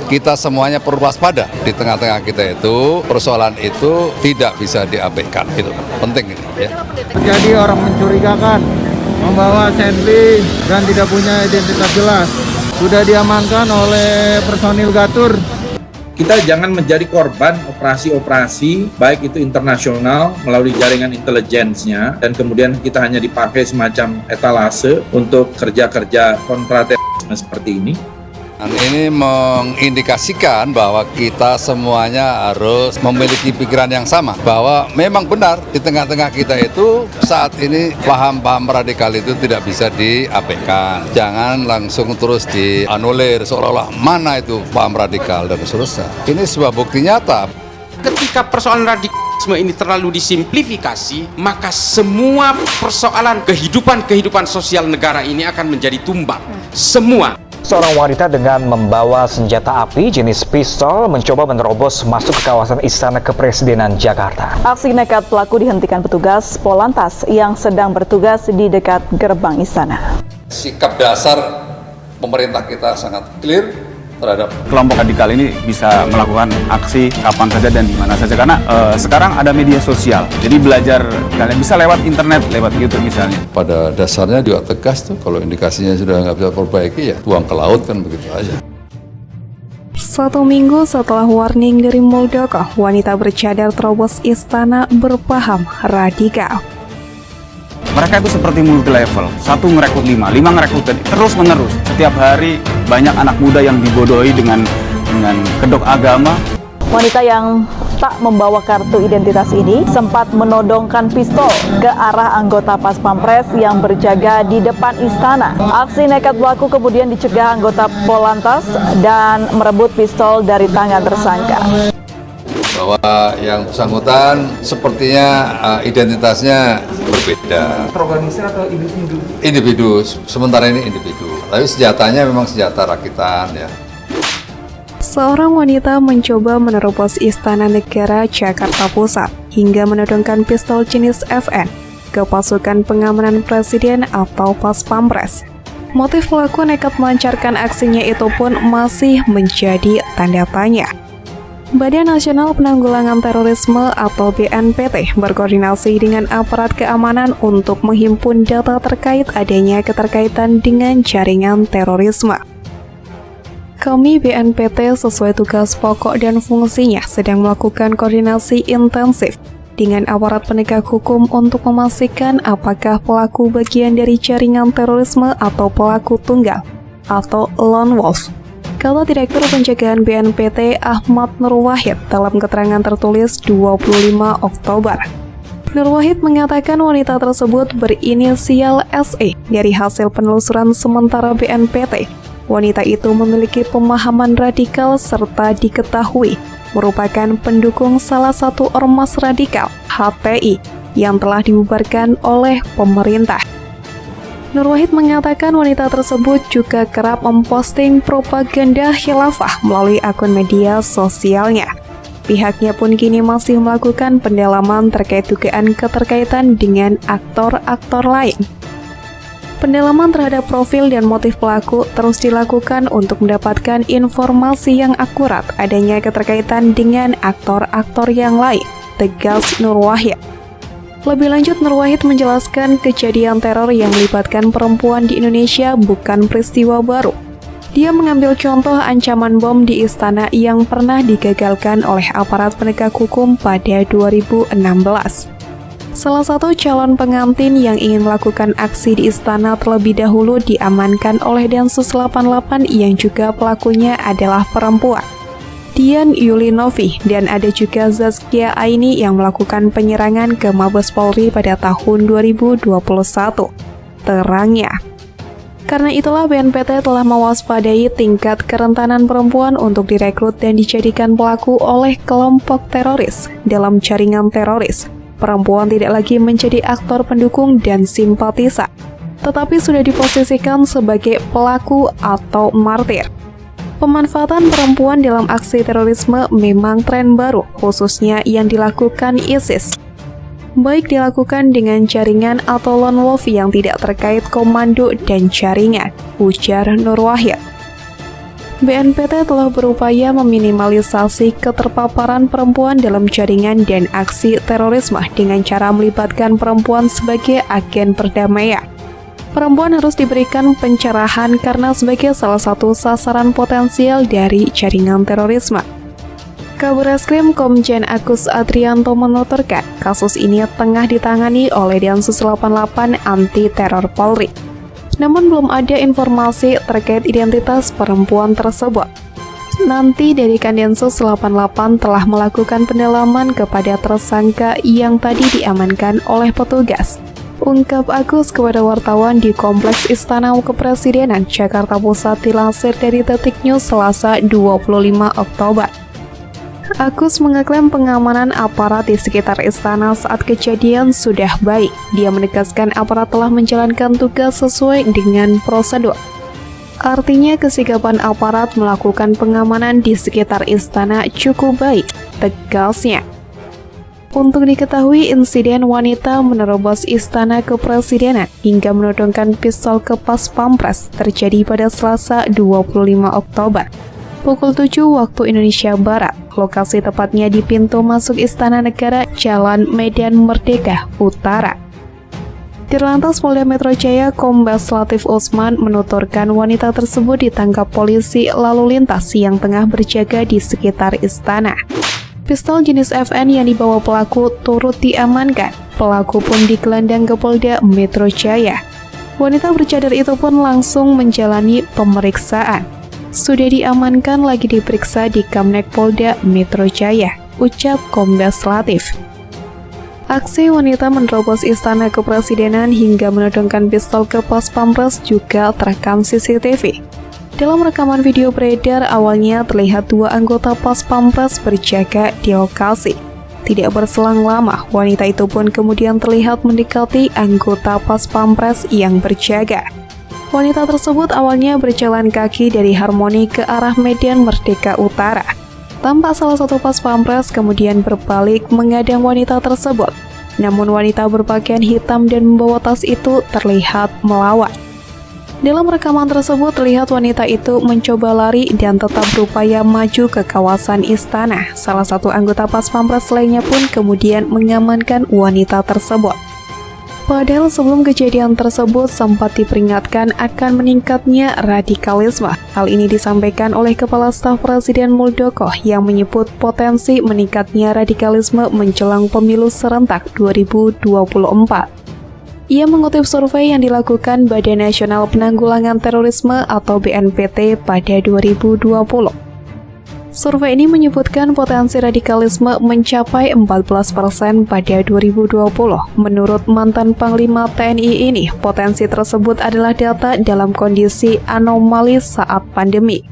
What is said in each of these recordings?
Kita semuanya perlu waspada. Di tengah-tengah kita itu, persoalan itu tidak bisa diabaikan. Itu penting ini. Ya. Jadi orang mencurigakan, membawa sandwich dan tidak punya identitas jelas. Sudah diamankan oleh personil Gatur. Kita jangan menjadi korban operasi-operasi, baik itu internasional melalui jaringan intelijensinya, dan kemudian kita hanya dipakai semacam etalase untuk kerja-kerja kontraterorisme seperti ini. Dan ini mengindikasikan bahwa kita semuanya harus memiliki pikiran yang sama. Bahwa memang benar di tengah-tengah kita itu saat ini paham-paham radikal itu tidak bisa diabaikan. Jangan langsung terus dianulir seolah-olah mana itu paham radikal dan seterusnya. Ini sebuah bukti nyata. Ketika persoalan radikalisme ini terlalu disimplifikasi, maka semua persoalan kehidupan sosial negara ini akan menjadi tumbang. Semua. Seorang wanita dengan membawa senjata api jenis pistol mencoba menerobos masuk ke kawasan Istana Kepresidenan Jakarta. Aksi nekat pelaku dihentikan petugas Polantas yang sedang bertugas di dekat gerbang istana. Sikap dasar pemerintah kita sangat clear terhadap kelompok radikal ini bisa melakukan aksi kapan saja dan di mana saja karena sekarang ada media sosial. Jadi belajar kalian bisa lewat internet, lewat YouTube misalnya. Pada dasarnya juga tegas tuh, kalau indikasinya sudah nggak bisa perbaiki ya buang ke laut kan begitu aja. 1 minggu setelah warning dari Muldoko, wanita bercadar terobos istana berpaham radikal. Mereka itu seperti multi level, satu ngerekrut 5 ngerekrut terus menerus. Setiap hari banyak anak muda yang dibodohi dengan kedok agama. Wanita yang tak membawa kartu identitas ini sempat menodongkan pistol ke arah anggota Pas Pampres yang berjaga di depan istana. Aksi nekat pelaku kemudian dicegah anggota Polantas dan merebut pistol dari tangan tersangka. Bahwa yang bersangkutan sepertinya identitasnya berbeda. Terorganisir atau individu? Individu, sementara ini individu. Tapi senjatanya memang senjata rakitan ya. Seorang wanita mencoba menerobos Istana Negara Jakarta Pusat hingga menodongkan pistol jenis FN ke pasukan pengamanan presiden atau Pas Pampres. Motif pelaku nekat melancarkan aksinya itu pun masih menjadi tanda tanya. Badan Nasional Penanggulangan Terorisme atau BNPT berkoordinasi dengan aparat keamanan untuk menghimpun data terkait adanya keterkaitan dengan jaringan terorisme. Kami BNPT sesuai tugas pokok dan fungsinya sedang melakukan koordinasi intensif dengan aparat penegak hukum untuk memastikan apakah pelaku bagian dari jaringan terorisme atau pelaku tunggal atau lone wolf, kata Direktur Pencegahan BNPT Ahmad Nurwahid dalam keterangan tertulis 25 Oktober. Nurwahid mengatakan wanita tersebut berinisial SE. Dari hasil penelusuran sementara BNPT, wanita itu memiliki pemahaman radikal serta diketahui merupakan pendukung salah satu ormas radikal, HTI, yang telah dibubarkan oleh pemerintah. Nurwahid mengatakan wanita tersebut juga kerap memposting propaganda khilafah melalui akun media sosialnya. Pihaknya pun kini masih melakukan pendalaman terkait dugaan keterkaitan dengan aktor-aktor lain. Pendalaman terhadap profil dan motif pelaku terus dilakukan untuk mendapatkan informasi yang akurat adanya keterkaitan dengan aktor-aktor yang lain, tegas Nurwahid. Lebih lanjut, Nurwahid menjelaskan kejadian teror yang melibatkan perempuan di Indonesia bukan peristiwa baru. Dia mengambil contoh ancaman bom di istana yang pernah digagalkan oleh aparat penegak hukum pada 2016. Salah satu calon pengantin yang ingin melakukan aksi di istana terlebih dahulu diamankan oleh Densus 88 yang juga pelakunya adalah perempuan, Dian Yulinovi, dan ada juga Zaskia Aini yang melakukan penyerangan ke Mabes Polri pada tahun 2021. Terangnya. Karena itulah BNPT telah mewaspadai tingkat kerentanan perempuan untuk direkrut dan dijadikan pelaku oleh kelompok teroris dalam jaringan teroris. Perempuan tidak lagi menjadi aktor pendukung dan simpatisan, tetapi sudah diposisikan sebagai pelaku atau martir. Pemanfaatan perempuan dalam aksi terorisme memang tren baru, khususnya yang dilakukan ISIS. Baik dilakukan dengan jaringan atau lone wolf yang tidak terkait komando dan jaringan, ujar Nurwahid. BNPT telah berupaya meminimalisasi keterpaparan perempuan dalam jaringan dan aksi terorisme dengan cara melibatkan perempuan sebagai agen perdamaian. Perempuan harus diberikan pencerahan karena sebagai salah satu sasaran potensial dari jaringan terorisme. Kabareskrim Komjen Agus Adrianto menuturkan, kasus ini tengah ditangani oleh Densus 88 Anti Teror Polri. Namun belum ada informasi terkait identitas perempuan tersebut. Nanti dari Densus 88 telah melakukan pendalaman kepada tersangka yang tadi diamankan oleh petugas. Ungkap Agus kepada wartawan di Kompleks Istana Kepresidenan Jakarta Pusat dilansir dari Detik News Selasa 25 Oktober. Agus mengeklaim pengamanan aparat di sekitar istana saat kejadian sudah baik. Dia menegaskan aparat telah menjalankan tugas sesuai dengan prosedur. Artinya kesigapan aparat melakukan pengamanan di sekitar istana cukup baik, tegasnya. Untuk diketahui, insiden wanita menerobos Istana Kepresidenan hingga menodongkan pistol ke Pas Pampres terjadi pada Selasa 25 Oktober. Pukul 7 waktu Indonesia Barat, lokasi tepatnya di pintu masuk Istana Negara Jalan Medan Merdeka Utara. Dirlantas Polda Metro Jaya Kombes Latif Usman menuturkan wanita tersebut ditangkap polisi lalu lintas yang tengah berjaga di sekitar istana. Pistol jenis FN yang dibawa pelaku turut diamankan. Pelaku pun digelandang ke Polda Metro Jaya. Wanita bercadar itu pun langsung menjalani pemeriksaan. Sudah diamankan lagi diperiksa di Kamnek Polda Metro Jaya, ucap Kombes Latif. Aksi wanita menerobos Istana Kepresidenan hingga menodongkan pistol ke Pas Pampres juga terekam CCTV. Dalam rekaman video beredar, awalnya terlihat dua anggota Pas Pampres berjaga di lokasi. Tidak berselang lama, wanita itu pun kemudian terlihat mendekati anggota Pas Pampres yang berjaga. Wanita tersebut awalnya berjalan kaki dari Harmoni ke arah Medan Merdeka Utara. Tampak salah satu Pas Pampres kemudian berbalik menghadang wanita tersebut. Namun wanita berpakaian hitam dan membawa tas itu terlihat melawan. Dalam rekaman tersebut terlihat wanita itu mencoba lari dan tetap berupaya maju ke kawasan istana. Salah satu anggota Pas Pampres lainnya pun kemudian mengamankan wanita tersebut. Padahal sebelum kejadian tersebut sempat diperingatkan akan meningkatnya radikalisme. Hal ini disampaikan oleh Kepala Staf Presiden Muldoko yang menyebut potensi meningkatnya radikalisme menjelang pemilu serentak 2024. Ia mengutip survei yang dilakukan Badan Nasional Penanggulangan Terorisme atau BNPT pada 2020. Survei ini menyebutkan potensi radikalisme mencapai 14% pada 2020. Menurut mantan Panglima TNI ini, potensi tersebut adalah data dalam kondisi anomali saat pandemi.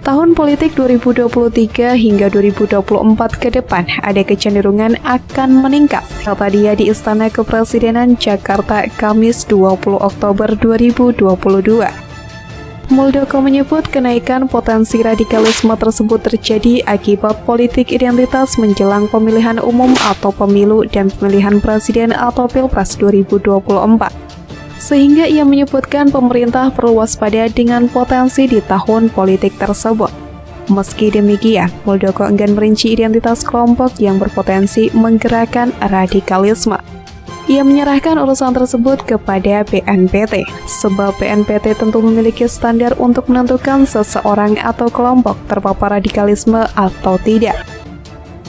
Tahun politik 2023 hingga 2024 ke depan ada kecenderungan akan meningkat, kata dia di Istana Kepresidenan Jakarta Kamis 20 Oktober 2022. Muldoko menyebut kenaikan potensi radikalisme tersebut terjadi akibat politik identitas menjelang pemilihan umum atau pemilu dan pemilihan presiden atau Pilpres 2024. Sehingga ia menyebutkan pemerintah perlu waspada dengan potensi di tahun politik tersebut. Meski demikian, Muldoko enggan merinci identitas kelompok yang berpotensi menggerakkan radikalisme. Ia menyerahkan urusan tersebut kepada BNPT, sebab BNPT tentu memiliki standar untuk menentukan seseorang atau kelompok terpapar radikalisme atau tidak.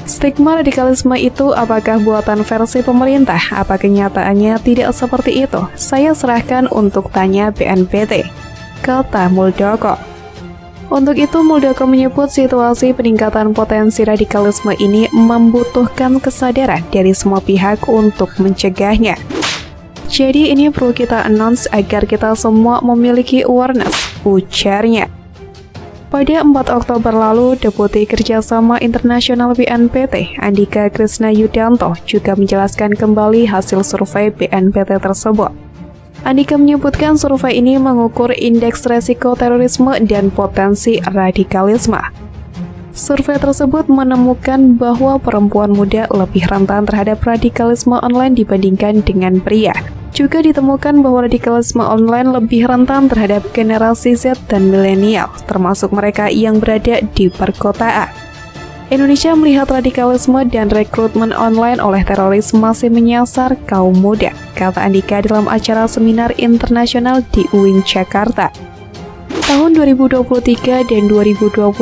Stigma radikalisme itu apakah buatan versi pemerintah? Apa kenyataannya tidak seperti itu? Saya serahkan untuk tanya BNPT, kata Muldoko. Untuk itu, Muldoko menyebut situasi peningkatan potensi radikalisme ini membutuhkan kesadaran dari semua pihak untuk mencegahnya. Jadi ini perlu kita announce agar kita semua memiliki awareness, ujarnya. Pada 4 Oktober lalu, Deputi Kerjasama Internasional BNPT, Andika Krisna Yudanto, juga menjelaskan kembali hasil survei BNPT tersebut. Andika menyebutkan survei ini mengukur indeks resiko terorisme dan potensi radikalisme. Survei tersebut menemukan bahwa perempuan muda lebih rentan terhadap radikalisme online dibandingkan dengan pria. Juga ditemukan bahwa radikalisme online lebih rentan terhadap generasi Z dan milenial, termasuk mereka yang berada di perkotaan. Indonesia melihat radikalisme dan rekrutmen online oleh teroris masih menyasar kaum muda, kata Andika dalam acara seminar internasional di UIN Jakarta. Tahun 2023 dan 2024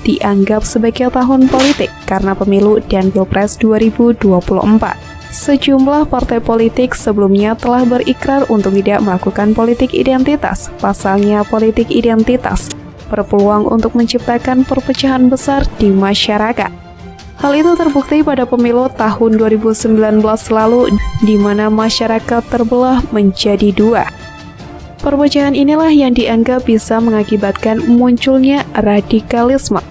dianggap sebagai tahun politik karena pemilu dan Pilpres 2024. Sejumlah partai politik sebelumnya telah berikrar untuk tidak melakukan politik identitas. Pasalnya, politik identitas berpeluang untuk menciptakan perpecahan besar di masyarakat. Hal itu terbukti pada pemilu tahun 2019 lalu, di mana masyarakat terbelah menjadi dua. Perpecahan inilah yang dianggap bisa mengakibatkan munculnya radikalisme.